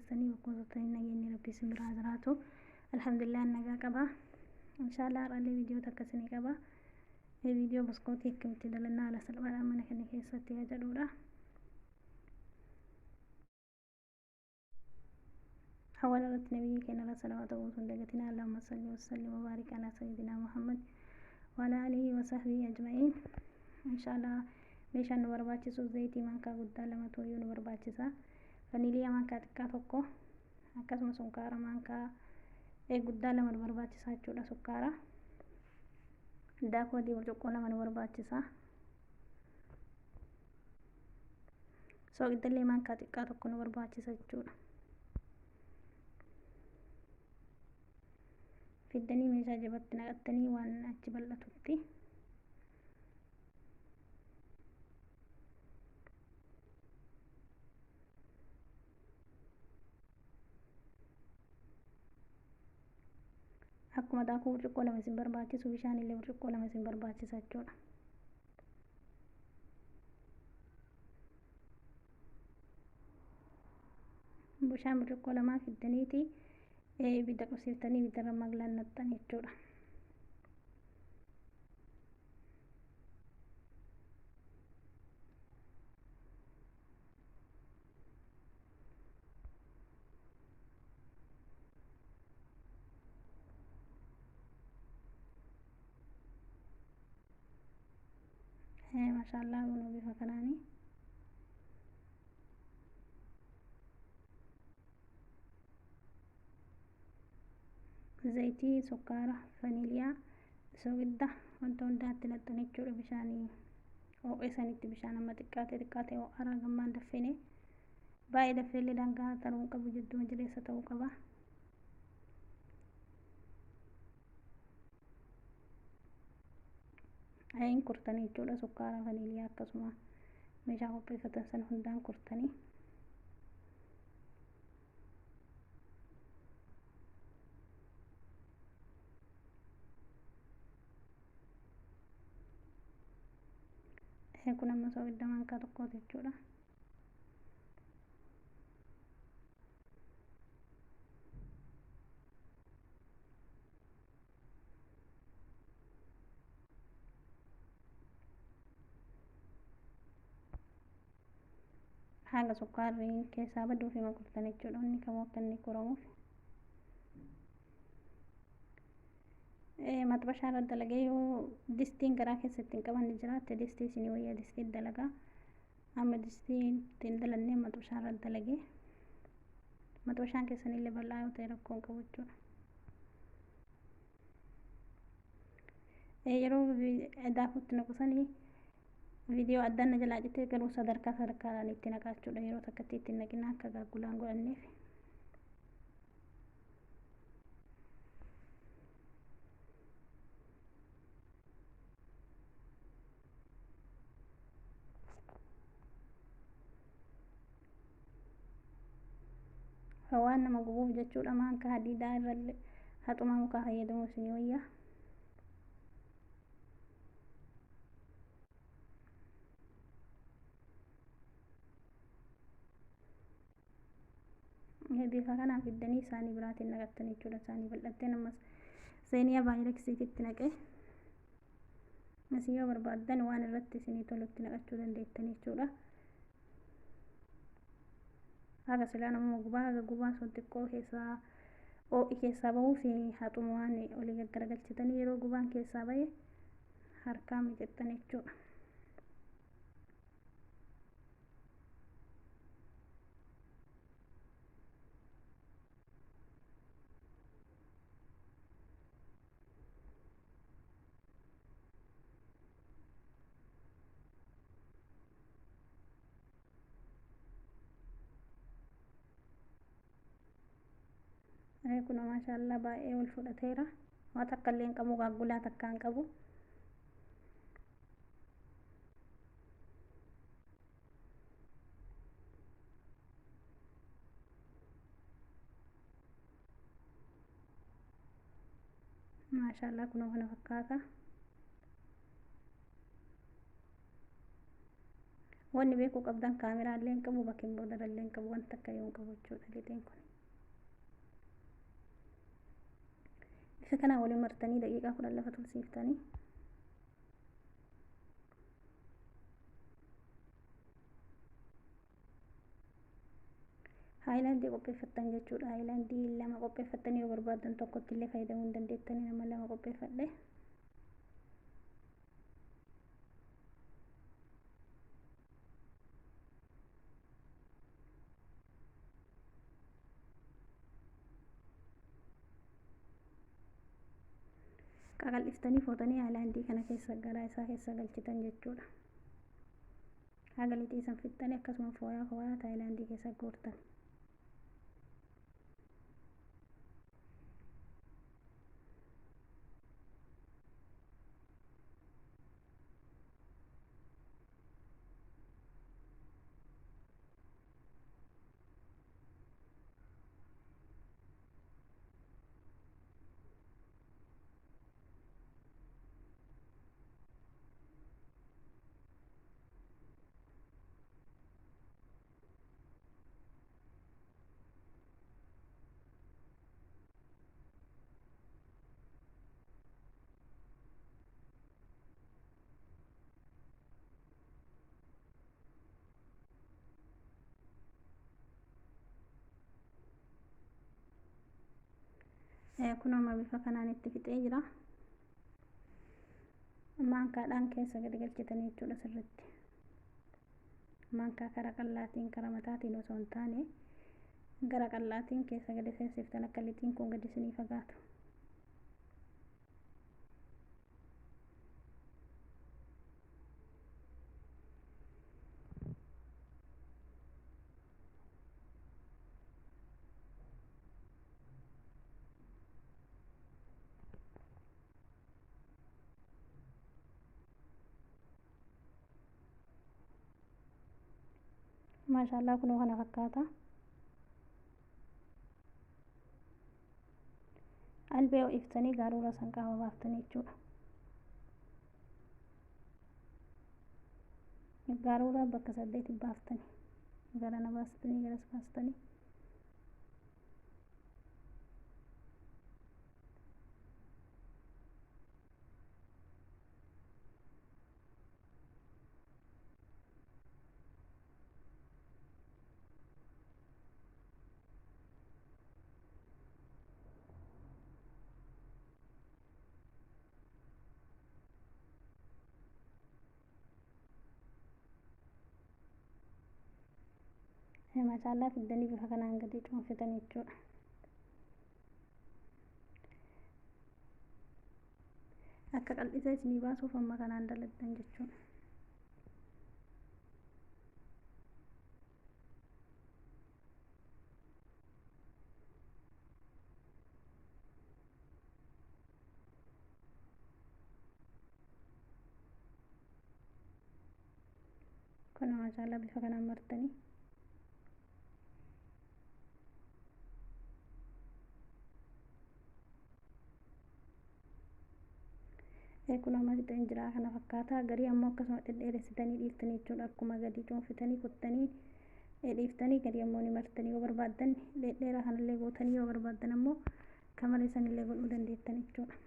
jirtanii bakka jirtanii nageenyi rabbii isin biraa jiraatu. Alhamdulillah nagaa qaba. Inshallah har'allee viidiyoo takka isinii qaba. Viidiyoo biskootii akkamitti dalannaa haala salphaadhaan mana keenya keessatti jedhudha. أولا نبي كان صلوات وسلامتنا اللهم صل وسلم وبارك على سيدنا محمد وعلى آله وصحبه أجمعين. إن شاء الله meeshaan nu barbaachisu zayitii maankaa guddaa lama tooyyuu nu barbaachisa. Vaniiliyaa maankaa xiqqaa tokko akkasuma sukkaara maankaa guddaa lama nu barbaachisa jechuudha. Sukkaara daakuu adii burcuqqoo lama nu barbaachisa. Soogidda illee maankaa xiqqaa tokko nu barbaachisa jechuudha. Fiddanii meeshaa jabatti naqattanii waan achi bal'atutti akkuma daakuu burcuqqoo lama isin barbaachisu bishaan illee burcuqqoo lama isin barbaachisa jechuudha. Bishaan burcuqqoo lamaa fiddaniiti ibidda qabsiiftanii ibiddarra maglaan naqxan jechuudha. Maashaallah kun bifa kanaani. Zayitii, sukkaara, vaniiliyaa, soogidda wanta hundaatti naqxan jechuudha. Bishaanii ho'ee sanitti bishaan amma xiqqaate ho'araa gammaan daffine baay'ee daffeellee dangaa ta'uu qabu, jidduu jireessa ta'uu qaba. Ayin kurtanii jechuudha. Sukkaara, vaniiliyaa akkasuma meeshaa qopheeffatan san hundaan kurtanii kun amma soogidda maankaa tokkooti jechuudha. Haga sukkaarri keessaa baduuf hima kurtan jechuudha. Inni kamuu akka inni qoramuuf maxxabashaa irra dalagee yoo distiin garaa keessatti hin qabanne jiraatte distii isinii wayyaa distii dalagaa. Amma distii ittiin dalannee maxxabashaa irra dalagee maxxabashaan keessanillee bal'aa yoo ta'e rakkoo hin qabu jechuudha. Yeroo daakuutti naqusanii viidiyoo addaan na jalaa cittee garuu sadarkaadhaan itti naqaa jechuudha. Yeroo takkatti itti naqina akka gaaggulaan godhanneef. Waan nama gubuuf jechuudha. Maankaa hadiidaa irra haxuma mukaa fayyadamu isinii wayyaa. Bifa kanaan fiddanii isaanii biraatiin naqattan jechuudha. Isaanii bal'attee ammas seeniyaa baay'eeksiititti naqee isin yoo barbaaddan waan irratti isinii tolutti naqachuu dandeettan jechuudha. Haga silaa nama gubaa haga gubaa sun xiqqoo keessaa ho'i keessaa bahuu fi haxuma waan olii gaggaragalchitanii yeroo gubaan keessaa bahe harkaan miixattan jechuudha. Kun maashaallah baay'ee ol fudhateera. Waa takka illee hin qabu, gaaggulaa takka hin qabu. Maashaallah kun kana fakkaata. wanni beekuu qabdan kaameraallee hin qabu bakin boodarallee hin qabu wanta akka yoo hin qabu jechuudha lixeen kun. Bifa kanaan waliin martanii daqiiqaa 10 lafa tursiiftanii haayilaandii qopheeffattan jechuudha. Haayilaandii 2 qopheeffattanii yoo barbaadan tokkotti illee fayyadamuu hin dandeettanii nama 2 qopheeffadhe. Qaqal'iftanii footanii haayilaandii kana keessa garaa isaa keessa galchitan jechuudha. Haga lixii san fixxanii akkasuma fooyaa haayilaandii keessa guurtan. Kun amma bifa kanaan itti fixee jira. Maankaadhaan keessa gadi galchitanii jechuudha sirriitti. Maankaa karaa qal'aatiin karaa mataatiin osoo hin taane gara qal'aatiin keessa gadi seensiftan akka lixiin kun gadi isinii fagaatu. Maashaallah kunoo kana fakkaata. Albee ho'iftanii gaarura san qaama baaftanii jechuudha. Gaarura bakka 8 baaftanii garana baastanii garas baastanii. Maashaallah fiddanii bifa kanaan gadi cuunfitanii jechuudha. Akka qal'isa isinii baasuuf amma kanaan dalagdan jechuudha. Kun maashaallah bifa kanaan martanii. Kun amma fixeen jira kana fakkaata. Garii ammoo akkasuma dhedheeressitanii dhiiftanii jechuudha. Akkuma gadi cuunfitanii kuttanii dhiiftanii garii ammoo ni martanii yoo barbaaddan dhedheeraa kanallee gootanii yoo barbaaddan ammoo kamara sanillee godhuu dandeettan jechuudha.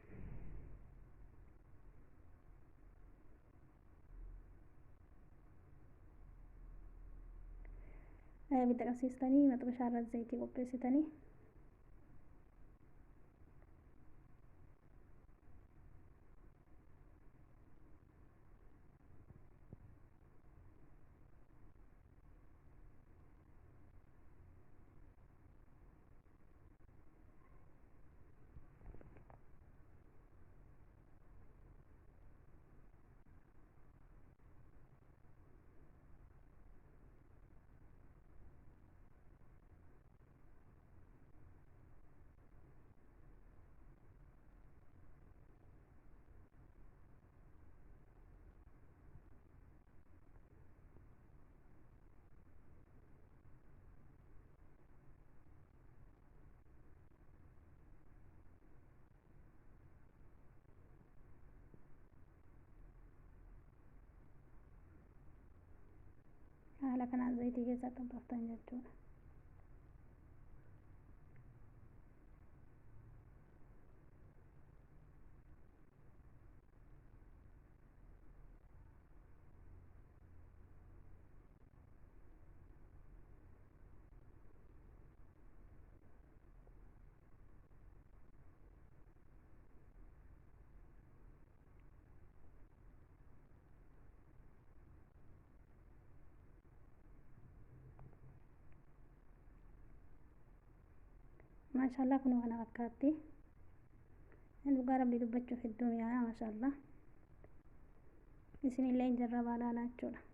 Bidda qabsiistanii maxxabashaa irra zayitii qopheessitanii haala kanaan zayitii keessaa xaxxaftan jechuudha. maashaallah kun kana fakkaatti. Dhugaa rabbii dubbachuuf hedduu mi'aayaa maashaallah. Isinillee jarrabaa ilaalaa jechuudha.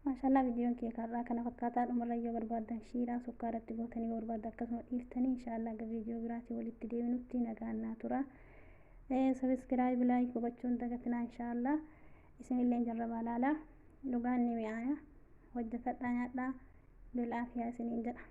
maashaallah viidiyoon kee karraa kana fakkaataa dhumarra yoo barbaadan shiiraa sukkaaratti gootanii yoo barbaadan akkasuma dhiiftanii inshaallah gara viidiyoo biraatii walitti deebinutti nagaan naa tura. Sabiskiraayib laayik gochuun dagatinaa inshaallah. Isinillee jarrabaa ilaalaa. Dhugaan ni mi'aaya. Hojjetadhaa nyaadhaa. Bil'aafiyaa isiniin jedha.